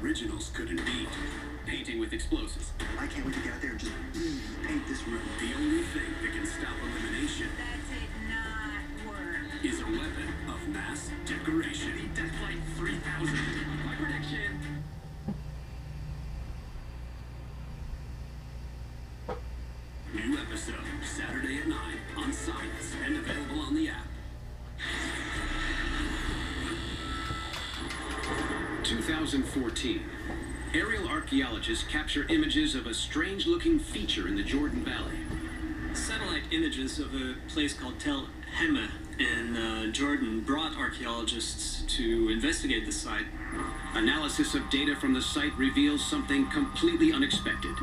originals couldn't beat. Painting with explosives. I can't wait to get out there and just paint this room. The only thing that can stop elimination That did not work. is a weapon of mass decoration. The Deathlight 3000. My prediction. New episode, Saturday at 9 on Science and available on the app. 2014. Aerial archaeologists capture images of a strange-looking feature in the Jordan Valley. Satellite images of a place called Tel Hemme in Jordan brought archaeologists to investigate the site. Analysis of data from the site reveals something completely unexpected.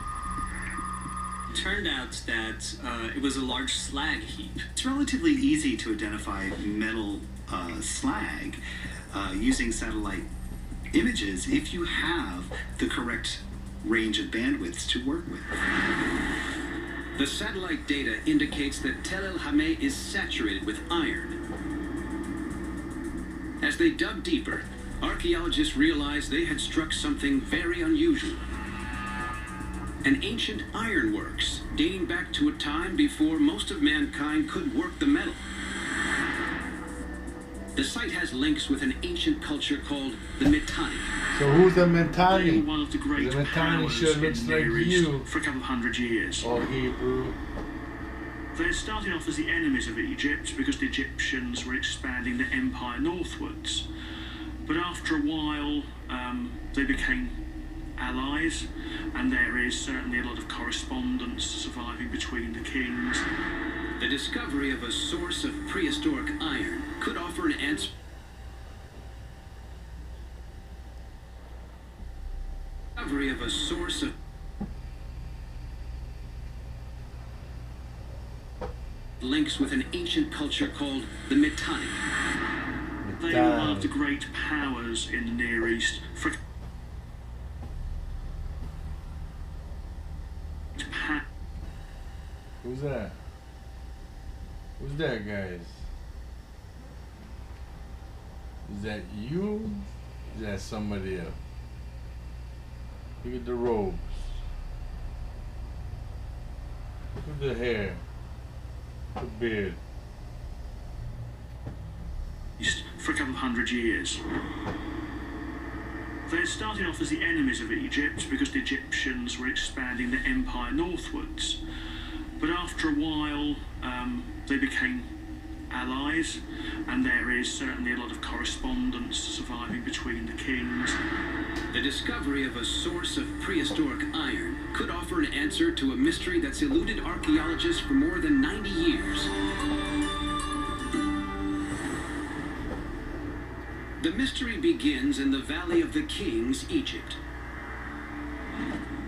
It turned out that it was a large slag heap. It's relatively easy to identify metal slag using satellite images if you have the correct range of bandwidths to work with. The satellite data indicates that Tel El Hame is saturated with iron. As they dug deeper, archaeologists realized they had struck something very unusual. An ancient ironworks dating back to a time before most of mankind could work the metal. The site has links with an ancient culture called the Mitanni. So who's the They Mitanni? were one of the great The Mitanni powers sure in looks the like Near East you. for a couple of hundred years. Or Hebrew. They started off as the enemies of Egypt because the Egyptians were expanding their empire northwards. But after a while, they became allies, and there is certainly a lot of correspondence surviving between the kings. The discovery of a source of prehistoric iron could offer an answer. Discovery of a source of links with an ancient culture called the Mitanni. They were one of the great powers in the Near East for Who's that? Who's that, guys? Is that you? Is that somebody else? Look at the robes. Look at the hair. The beard. for a couple of hundred years. They had started off as the enemies of Egypt because the Egyptians were expanding their empire northwards. But after a while, they became allies, and there is certainly a lot of correspondence surviving between the kings. The discovery of a source of prehistoric iron could offer an answer to a mystery that's eluded archaeologists for more than 90 years. The mystery begins in the Valley of the Kings, Egypt.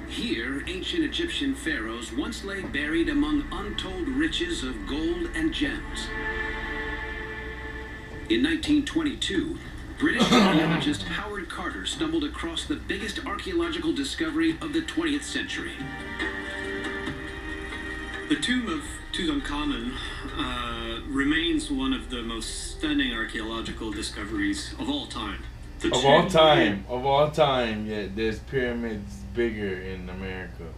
Here, ancient Egyptian pharaohs once lay buried among untold riches of gold and gems. In 1922, British archaeologist Howard Carter stumbled across the biggest archaeological discovery of the 20th century. The tomb of Tutankhamun remains one of the most stunning archaeological discoveries of all time. Of all time, yeah, there's pyramids bigger in America.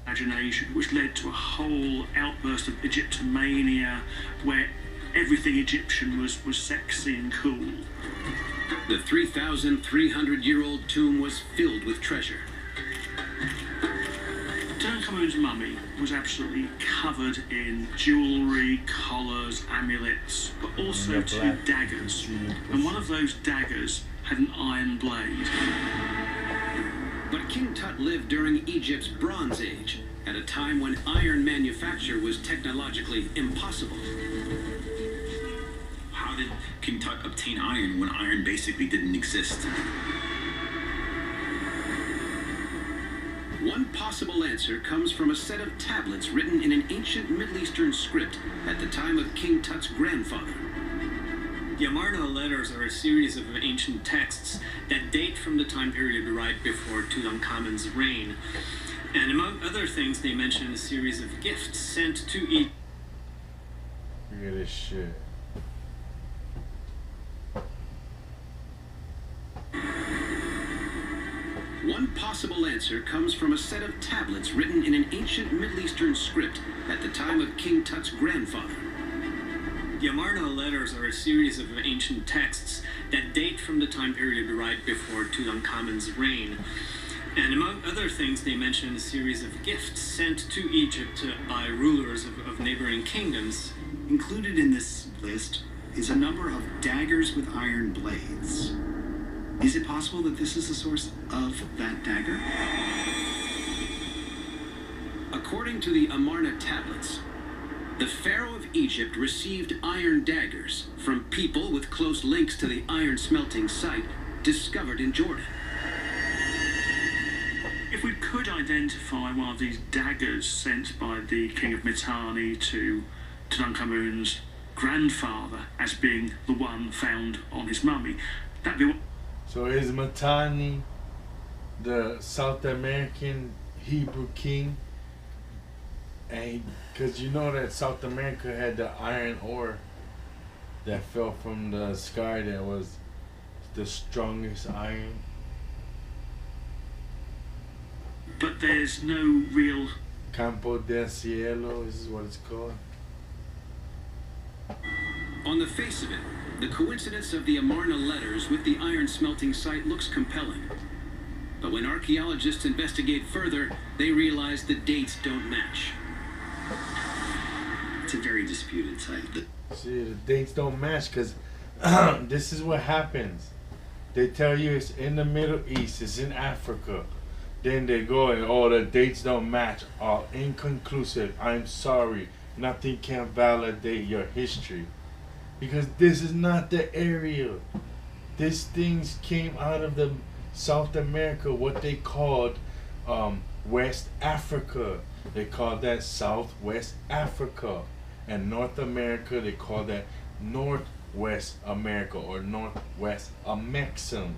Imagination, which led to a whole outburst of Egyptomania, where everything Egyptian was sexy and cool. The 3,300-year-old tomb was filled with treasure. Tutankhamun's mummy was absolutely covered in jewellery, collars, amulets, but also two daggers. And one of those daggers had an iron blade. But King Tut lived during Egypt's Bronze Age, at a time when iron manufacture was technologically impossible. How did King Tut obtain iron when iron basically didn't exist? One possible answer comes from a set of tablets written in an ancient Middle Eastern script at the time of King Tut's grandfather. The Amarna letters are a series of ancient texts that date from the time period right before Tutankhamun's reign. And among other things, they mention a series of gifts sent to Egypt. Look at this shit. possible answer comes from a set of tablets written in an ancient Middle Eastern script at the time of King Tut's grandfather. The Amarna letters are a series of ancient texts that date from the time period right before Tutankhamun's reign. And among other things, they mention a series of gifts sent to Egypt by rulers of neighboring kingdoms. Included in this list is a number of daggers with iron blades. Is it possible that this is the source of that dagger? According to the Amarna tablets, the Pharaoh of Egypt received iron daggers from people with close links to the iron smelting site discovered in Jordan. If we could identify one of these daggers sent by the king of Mitanni to Tutankhamun's grandfather as being the one found on his mummy, that'd be... So is Mitanni the South American Hebrew king? And because you know that South America had the iron ore that fell from the sky that was the strongest iron. But there's no real... Campo del Cielo, this is what it's called. On the face of it, the coincidence of the Amarna letters with the iron smelting site looks compelling. But when archaeologists investigate further, they realize the dates don't match. It's a very disputed site. See, the dates don't match because this is what happens. They tell you it's in the Middle East, it's in Africa. Then they go and, oh, the dates don't match. Oh, inconclusive. I'm sorry. Nothing can validate your history. Because this is not the area. These things came out of the South America, what they called West Africa. They called that Southwest Africa. And North America, they call that Northwest America or Northwest Amexem.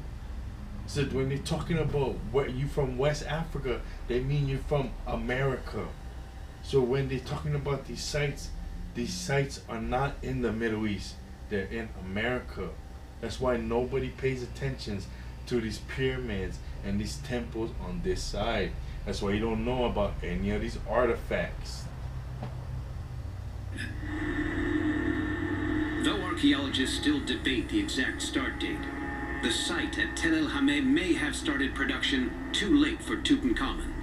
So when they're talking about where you from West Africa, they mean you're from America. So when they're talking about these sites are not in the Middle East. They're in America. That's why nobody pays attention to these pyramids and these temples on this side. That's why you don't know about any of these artifacts. Though archaeologists still debate the exact start date, the site at Tel El Hameh may have started production too late for Tutankhamun.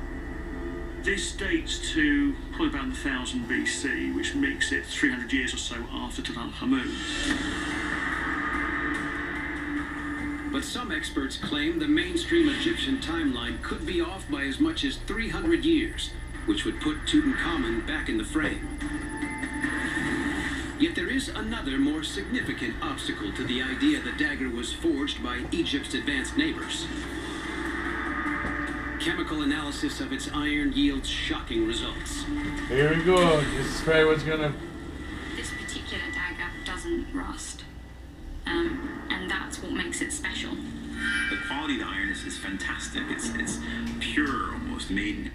This dates to probably about 1000 BC, which makes it 300 years or so after Tutankhamun. But some experts claim the mainstream Egyptian timeline could be off by as much as 300 years, which would put Tutankhamun back in the frame. Yet there is another more significant obstacle to the idea the dagger was forged by Egypt's advanced neighbors. Chemical analysis of its iron yields shocking results. Here we go. This is probably what's gonna... This particular dagger doesn't rust. And that's what makes it special. The quality of the iron is fantastic. It's pure, almost made.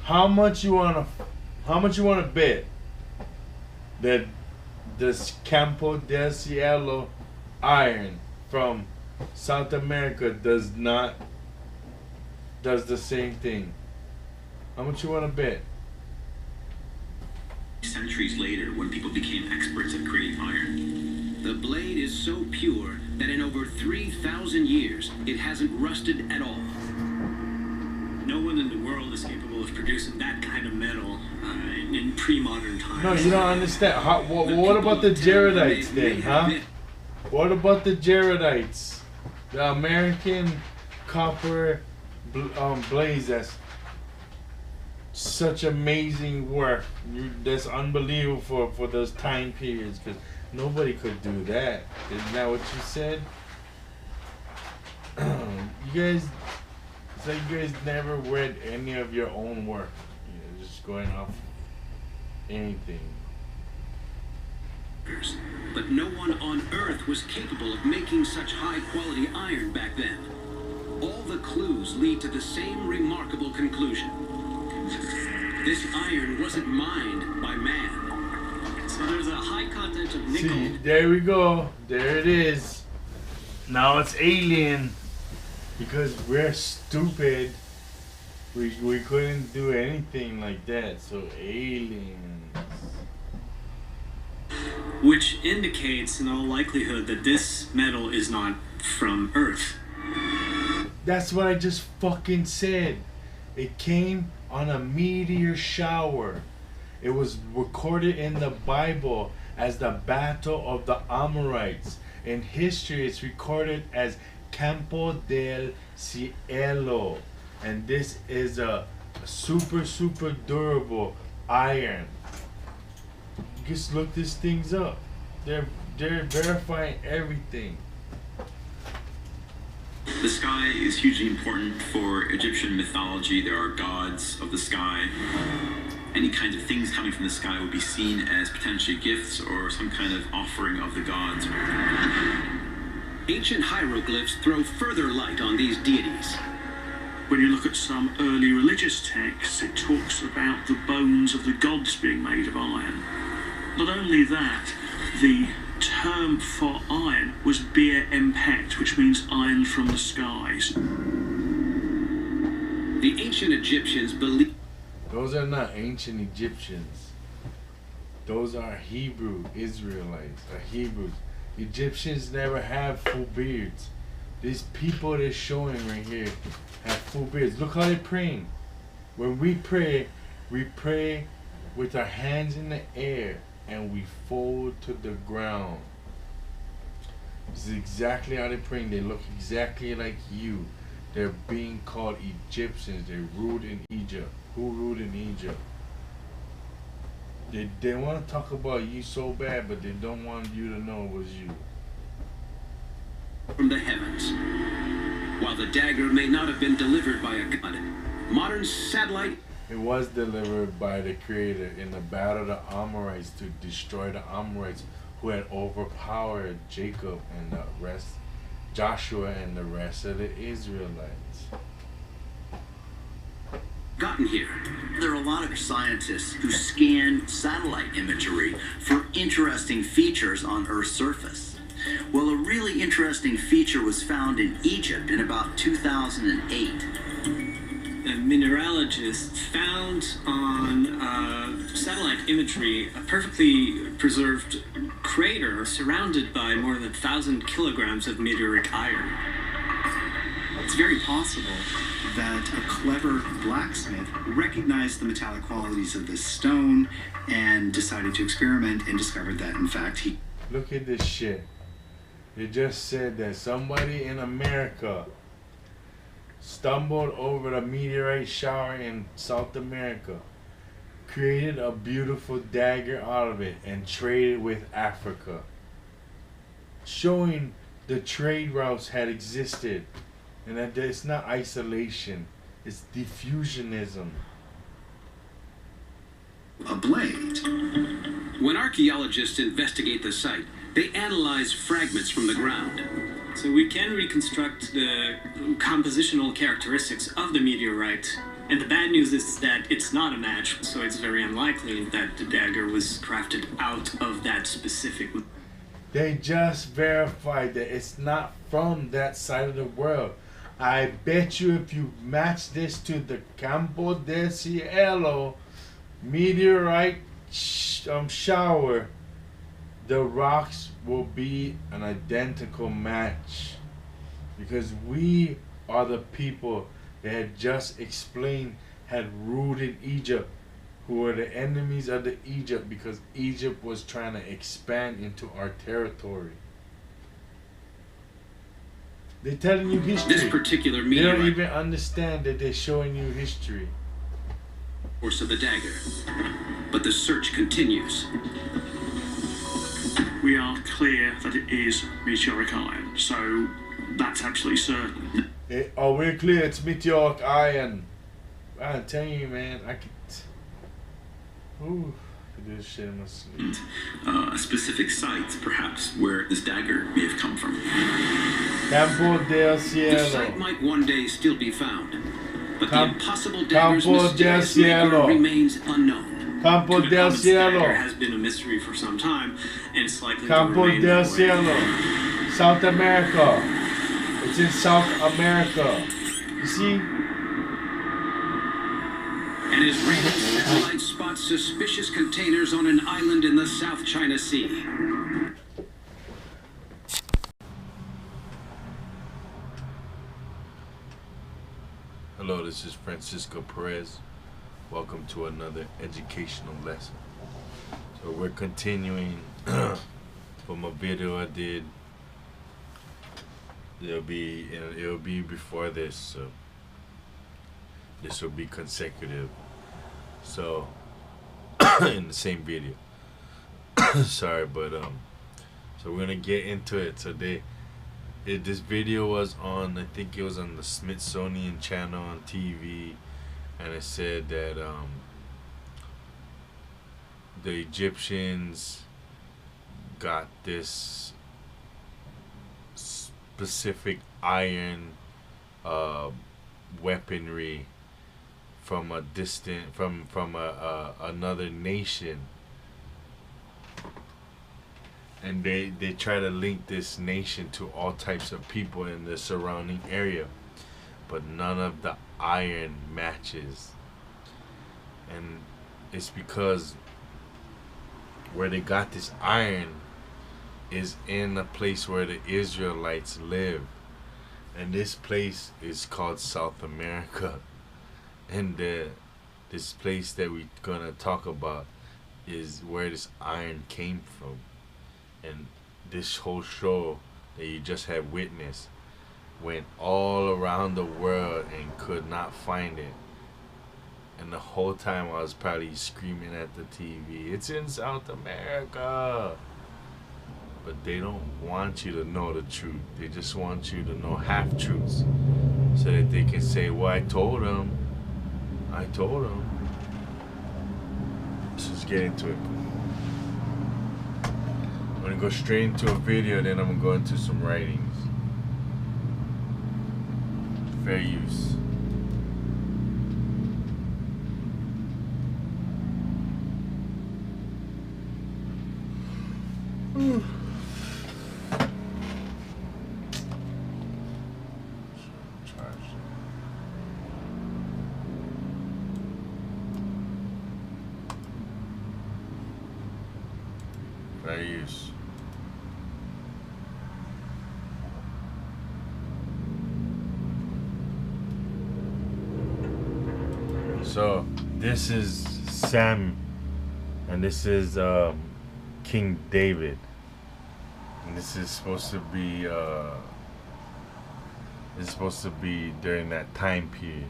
How much you wanna bet that this Campo del Cielo iron from South America does the same thing? How much you wanna bet? Centuries later, when people became experts at creating iron. The blade is so pure that in over 3,000 years, it hasn't rusted at all. No one in the world is capable of producing that kind of metal in pre-modern times. No, you don't understand. What about the Jaredites then, huh? What about the Jaredites? The American copper blades, that's such amazing work. That's unbelievable for those time periods, because nobody could do that. Isn't that what you said? You guys, it's like you guys never read any of your own work. You're just going off anything. But no one on Earth was capable of making such high-quality iron back then. All the clues lead to the same remarkable conclusion. This iron wasn't mined by man. So there's a high content of nickel. See, there we go. There it is. Now it's alien because we're stupid We couldn't do anything like that. So aliens. Which indicates, in all likelihood, that this metal is not from Earth. That's what I just fucking said. It came on a meteor shower. It was recorded in the Bible as the Battle of the Amorites. In history, it's recorded as Campo del Cielo. And this is a super durable iron. Just look these things up. They're verifying everything. The sky is hugely important for Egyptian mythology. There are gods of the sky. Any kinds of things coming from the sky would be seen as potentially gifts or some kind of offering of the gods. Ancient hieroglyphs throw further light on these deities. When you look at some early religious texts, it talks about the bones of the gods being made of iron. Not only that, the term for iron was bir empet, which means iron from the skies. The ancient Egyptians believed... Those are not ancient Egyptians. Those are Hebrew Israelites, or Hebrews. Egyptians never have full beards. These people they're showing right here have full beards. Look how they're praying. When we pray with our hands in the air and we fold to the ground. This is exactly how they're praying. They look exactly like you. They're being called Egyptians. They ruled in Egypt. Who ruled in Egypt? They want to talk about you so bad, but they don't want you to know it was you. From the heavens. While the dagger may not have been delivered by a god, modern satellite... It was delivered by the Creator in the battle of the Amorites to destroy the Amorites who had overpowered Jacob and the rest, Joshua and the rest of the Israelites. Gotten here. There are a lot of scientists who scan satellite imagery for interesting features on Earth's surface. Well, a really interesting feature was found in Egypt in about 2008. A mineralogist found on satellite imagery a perfectly preserved crater surrounded by more than 1,000 kilograms of meteoric iron. It's very possible that a clever blacksmith recognized the metallic qualities of this stone and decided to experiment and discovered that, in fact, he... Look at this shit. They just said that somebody in America stumbled over a meteorite shower in South America, created a beautiful dagger out of it, and traded with Africa, showing the trade routes had existed, and that it's not isolation, it's diffusionism. A blade. When archaeologists investigate the site, they analyze fragments from the ground. So we can reconstruct the compositional characteristics of the meteorite. And the bad news is that it's not a match, so it's very unlikely that the dagger was crafted out of that specific... They just verified that it's not from that side of the world. I bet you if you match this to the Campo del Cielo meteorite shower, the rocks will be an identical match, because we are the people that had just explained had ruled in Egypt, who were the enemies of the Egypt because Egypt was trying to expand into our territory. They're telling you history. This particular They meteorite... don't even understand that they're showing you history. ...source of the dagger. But the search continues. We are clear that it is meteoric iron, so that's absolutely certain. We're clear, it's meteoric iron. I'm telling you, man, I could... Ooh, I could do this shit in my sleep. A specific site, perhaps, where this dagger may have come from. Campo del Cielo. The site might one day still be found, but the impossible dagger's Campo del mysterious maker Cielo. remains unknown. Campo del Muhammad's dagger Cielo. has been a mystery for some time, and it's likely to Campo remain del that way. Cielo. South America. It's in South America. You see? An Israeli satellite spots suspicious containers on an island in the South China Sea. Hello, this is Francisco Perez. Welcome to another educational lesson. So we're continuing from a video I did. It'll be before this, so this will be consecutive. So in the same video. Sorry, but so we're gonna get into it today. This video was on, I think it was on the Smithsonian channel on TV, and it said that the Egyptians got this specific iron weaponry from a distant from another nation, and they try to link this nation to all types of people in the surrounding area, but none of the iron matches. And it's because where they got this iron is in a place where the Israelites live, and this place is called South America. And this place that we're gonna talk about is where this iron came from. And this whole show that you just have witnessed went all around the world and could not find it. And the whole time I was probably screaming at the TV, it's in South America. But they don't want you to know the truth. They just want you to know half-truths, so that they can say, well, I told them. Let's just get into it. I'm gonna go straight into a video, then I'm gonna go into some writings. Fair use. Fair use. So this is Sam, and this is King David, and this is supposed to be during that time period.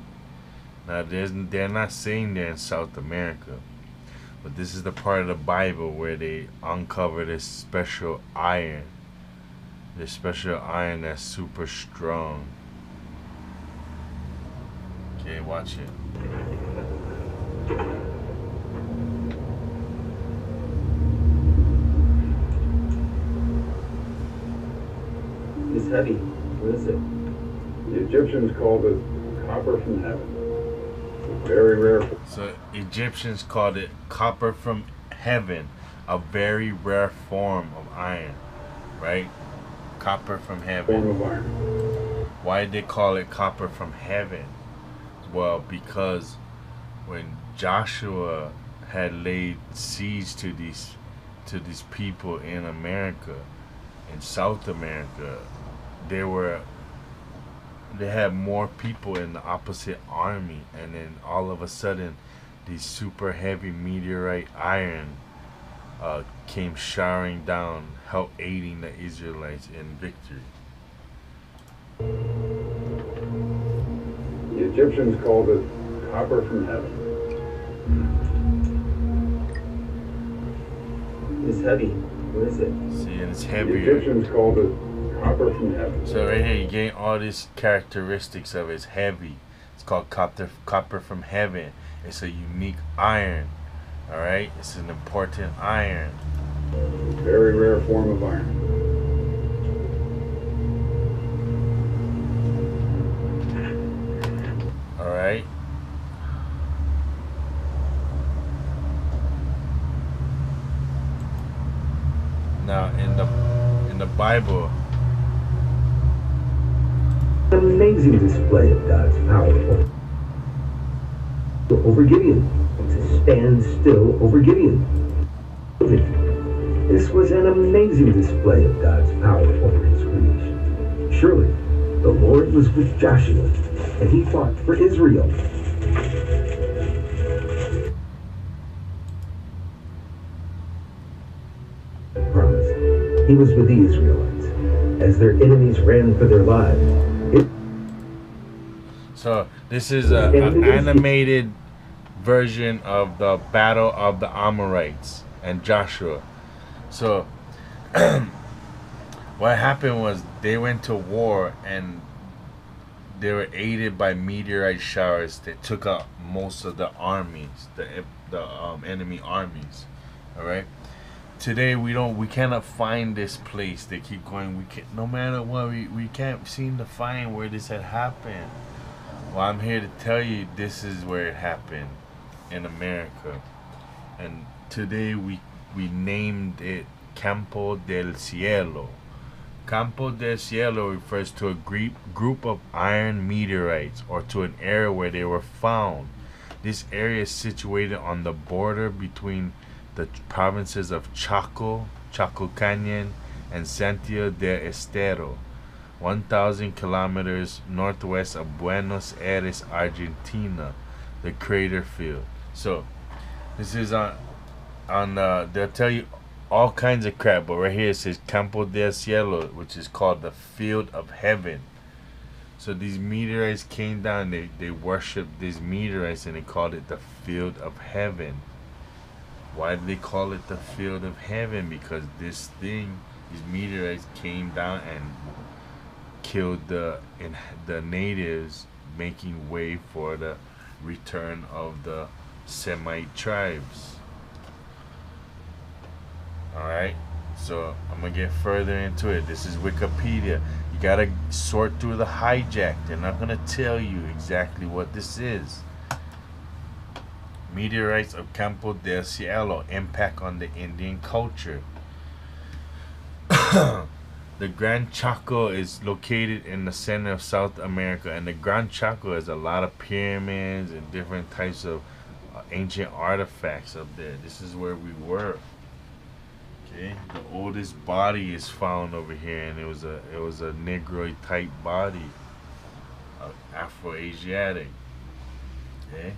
Now they're not saying they're in South America, but this is the part of the Bible where they uncover this special iron. This special iron that's super strong. Okay, watch it. It's heavy. What is it? The Egyptians called it copper from heaven. Very rare. So Egyptians called it copper from heaven, a very rare form of iron, right? Copper from heaven. Form of iron. Why did they call it copper from heaven? Well, because when Joshua had laid siege to these people in America, in South America, they had more people in the opposite army, and then all of a sudden these super heavy meteorite iron came showering down, help aiding the Israelites in victory. The Egyptians called it copper from heaven. It's heavy. What is it? See, and it's The heavier. Egyptians called it copper from heaven. So right here you gain all these characteristics of it's heavy. It's called copper from heaven. It's a unique iron. Alright? It's an important iron. Very rare form of iron. Alright? Now in the Bible, An amazing display of God's powerful. over Gideon, to stand still over Gideon. This was an amazing display of God's power over his creation. Surely, the Lord was with Joshua, and he fought for Israel. Promise. He was with the Israelites as their enemies ran for their lives. So this is an animated version of the Battle of the Amorites and Joshua. So what happened was they went to war and they were aided by meteorite showers that took out most of the armies, the enemy armies. All right. Today we cannot find this place. They keep going. No matter what, we can't seem to find where this had happened. Well, I'm here to tell you this is where it happened in America, and today we named it Campo del Cielo. Campo del Cielo refers to a group of iron meteorites, or to an area where they were found. This area is situated on the border between the provinces of Chaco Canyon, and Santiago del Estero, 1,000 kilometers northwest of Buenos Aires, Argentina, the crater field. So this is they'll tell you all kinds of crap, but right here it says Campo del Cielo, which is called the field of heaven. So these meteorites came down, they worshipped these meteorites and they called it the field of heaven. Why do they call it the field of heaven? Because these meteorites came down and killed the natives, making way for the return of the Semite tribes. Alright, so I'm gonna get further into it. This is Wikipedia. You gotta sort through the hijack. They're not gonna tell you exactly what this is. Meteorites of Campo del Cielo, impact on the Indian culture. The Gran Chaco is located in the center of South America, and the Gran Chaco has a lot of pyramids and different types of ancient artifacts up there. This is where we were. Okay, the oldest body is found over here, and it was a Negroid type body, Afro-Asiatic. Okay.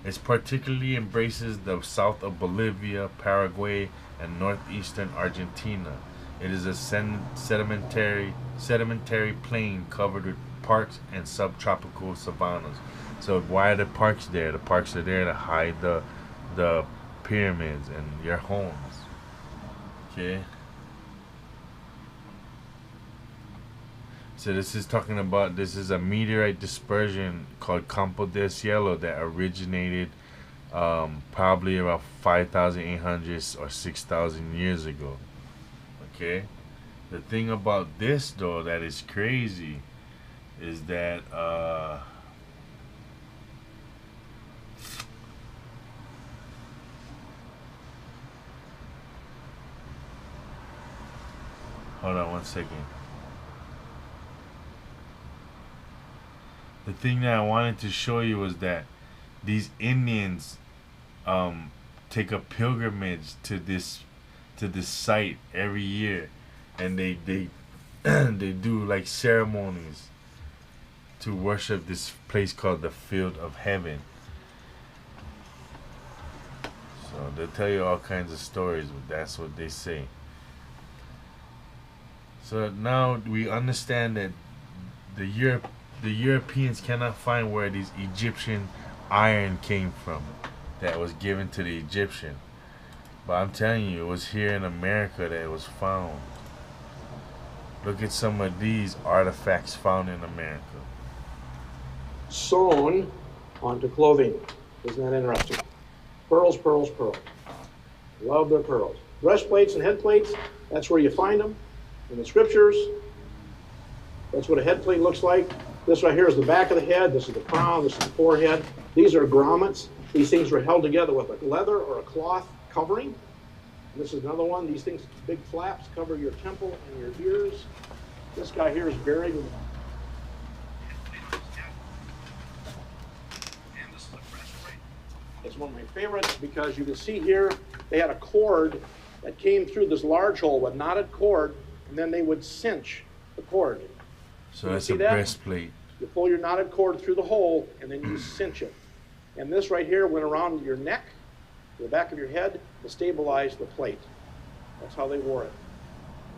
It particularly embraces the south of Bolivia, Paraguay, and northeastern Argentina. It is a sedimentary plain covered with parks and subtropical savannas. So why are the parks there? The parks are there to hide the pyramids and your homes. Okay. So this is talking about, this is a meteorite dispersion called Campo del Cielo that originated probably about 5,800 or 6,000 years ago. Okay. The thing about this though that is crazy is that hold on one second. The thing that I wanted to show you was that these Indians take a pilgrimage to this site every year, and they they do like ceremonies to worship this place called the Field of Heaven. So they'll tell you all kinds of stories, but that's what they say. So now we understand that the Europeans cannot find where these Egyptian iron came from that was given to the Egyptian. But I'm telling you, it was here in America that it was found. Look at some of these artifacts found in America. Sewn onto clothing. Isn't that interesting? Pearls, pearls, pearls. Love their pearls. Breastplates and head plates, that's where you find them in the scriptures. That's what a head plate looks like. This right here is the back of the head. This is the crown. This is the forehead. These are grommets. These things were held together with a leather or a cloth covering. This is another one. These things, big flaps, cover your temple and your ears. This guy here is buried with It's one of my favorites because you can see here they had a cord that came through this large hole, a knotted cord, and then they would cinch the cord. So you that's a that? breastplate. You pull your knotted cord through the hole, and then you cinch it. And this right here went around your neck, the back of your head, to stabilize the plate. That's how they wore it.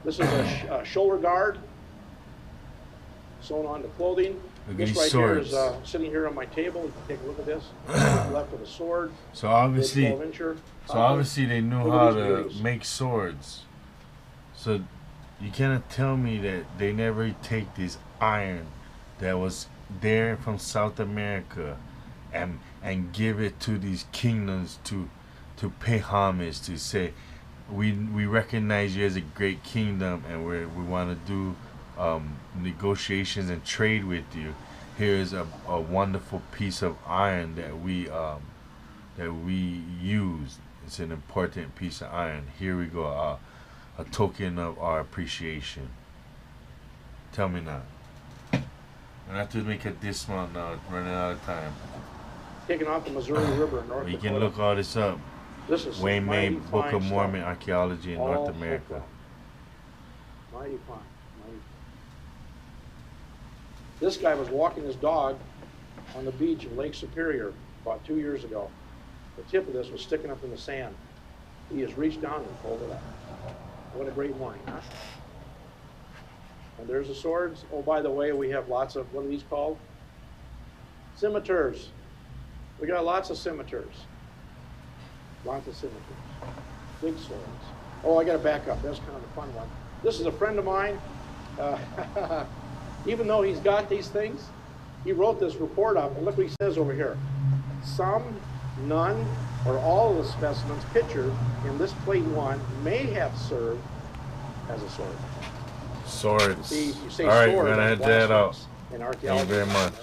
This is a shoulder guard sewn onto clothing. Look at This these right swords. here is sitting here on my table. You can take a look at this. Left with a sword. So obviously, 12-incher. obviously they knew Look at how these to beauties. make swords. So you cannot tell me that they never take this iron that was there from South America and give it to these kingdoms to pay homage, to say we recognize you as a great kingdom, and we want to do negotiations and trade with you. Here is a wonderful piece of iron that we use. It's an important piece of iron. Here we go, a token of our appreciation. Tell me now. I have to make a dismount now. Running out of time. Taken off the Missouri River in North You Dakota. can look all this up. This is Wayne May, mighty Book fine of Mormon stuff. Archaeology in All North America. Oprah. Mighty fine. Mighty. This guy was walking his dog on the beach of Lake Superior about 2 years ago. The tip of this was sticking up in the sand. He just reached down and pulled it up. What a great morning, huh? And there's the swords. Oh, by the way, we have lots of, what are these called? Scimitars. We got lots of scimitars. Lots of scimitars. Big swords. Oh, I got to back up. That's kind of a fun one. This is a friend of mine. Even though he's got these things, he wrote this report up, and look what he says over here. Some, none, or all of the specimens pictured in this plate 1 may have served as a sword. Swords. See, you say all right, sword, we're gonna head that's that out. blasphemous in Thank you archaeology. very much.